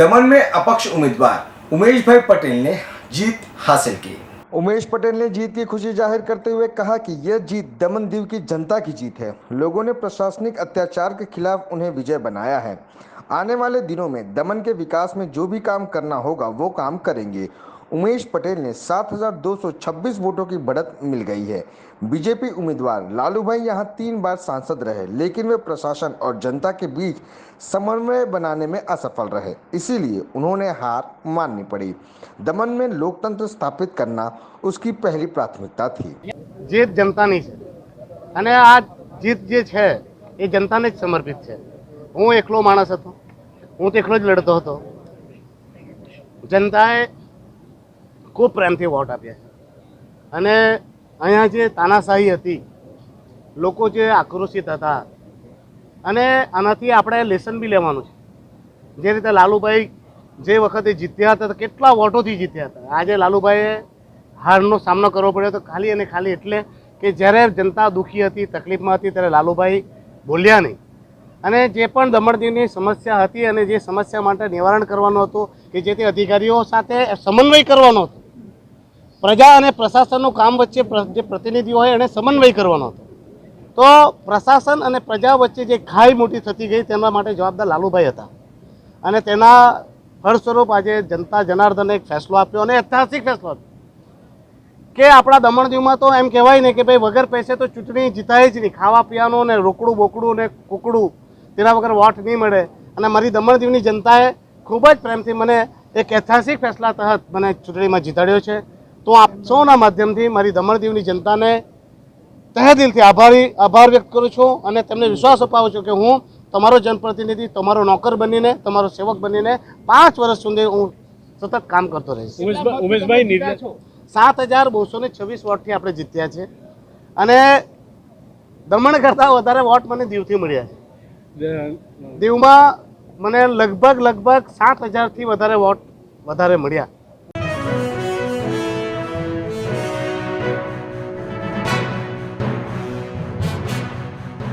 दमन में अपक्ष उम्मीदवार उमेश भाई पटेल ने जीत हासिल की। उमेश पटेल ने जीत की खुशी जाहिर करते हुए कहा कि यह जीत दमन दीव की जनता की जीत है। लोगों ने प्रशासनिक अत्याचार के खिलाफ उन्हें विजय बनाया है। आने वाले दिनों में दमन के विकास में जो भी काम करना होगा वो काम करेंगे। उमेश पटेल ने 7,226 वोटों की बढ़त मिल गई है। बीजेपी उम्मीदवार लालू भाई यहां 3 बार सांसद रहे, लेकिन वे प्रशासन और जनता के बीच समन्वय बनाने में असफल रहे, इसीलिए उन्होंने हार माननी पड़ी। दमन में लोकतंत्र स्थापित करना उसकी पहली प्राथमिकता थी। जीत जनतानी છે અને આ જીત જે છે એ જનતાને જ સમર્પિત છે। હું એકલો માણસ હતો, હું તો એકલો જ લડતો હતો। જનતાએ ખૂબ પ્રેમથી વોટ આપ્યા છે અને અહીંયા જે તાનાશાહી હતી, લોકો જે આક્રોશિત હતા અને આનાથી આપણે લેસન બી લેવાનું છે। જે રીતે લાલુભાઈ જે વખતે જીત્યા હતા તો કેટલા વોટોથી જીત્યા હતા, આજે લાલુભાઈએ હારનો સામનો કરવો પડ્યો તો ખાલી અને ખાલી એટલે કે જ્યારે જનતા દુઃખી હતી, તકલીફમાં હતી ત્યારે લાલુભાઈ બોલ્યા નહીં અને જે પણ દમણદીવની સમસ્યા હતી અને જે સમસ્યા માટે નિવારણ કરવાનું હતું કે જે તે અધિકારીઓ સાથે સમન્વય કરવાનો હતો, પ્રજા અને પ્રશાસનનું કામ વચ્ચે જે પ્રતિનિધિઓ હોય એને સમન્વય કરવાનો હતો, તો પ્રશાસન અને પ્રજા વચ્ચે જે ખાઈ મોટી થતી ગઈ તેના માટે જવાબદાર લાલુભાઈ હતા અને તેના ફળસ્વરૂપ આજે જનતા જનાર્દને એક ફેસલો આપ્યો અને ઐતિહાસિક ફેસલો આપ્યો કે આપણા દમણદીવમાં તો એમ કહેવાય ને કે ભાઈ વગર પૈસે તો ચૂંટણી જીતાય જ નહીં, ખાવા પીવાનું ને રોકડું બોકડું ને કુકડું તેના વગર વોટ નહીં મળે અને મારી દમણદીવની જનતાએ ખૂબ જ પ્રેમથી મને એક ઐતિહાસિક ફેસલા તહત મને ચૂંટણીમાં જીતાડ્યો છે। તો આપ સૌના માધ્યમથી મારી દમણદીવની જનતાને તહે દિલથી આભાર વ્યક્ત કરું છું અને તેમને વિશ્વાસ અપાવું છું કે હું તમારો જનપ્રતિનિધિ, તમારો નોકર બનીને, તમારો સેવક બનીને 5 વર્ષ સુધી હું સતત કામ કરતો રહીશ। ઉમેશભાઈ 7,226 વોટથી આપણે જીત્યા છે અને દમણ કરતાં વધારે વોટ મને દીવથી મળ્યા છે। દીવમાં મને લગભગ 7,000થી વધારે વોટ વધારે મળ્યા।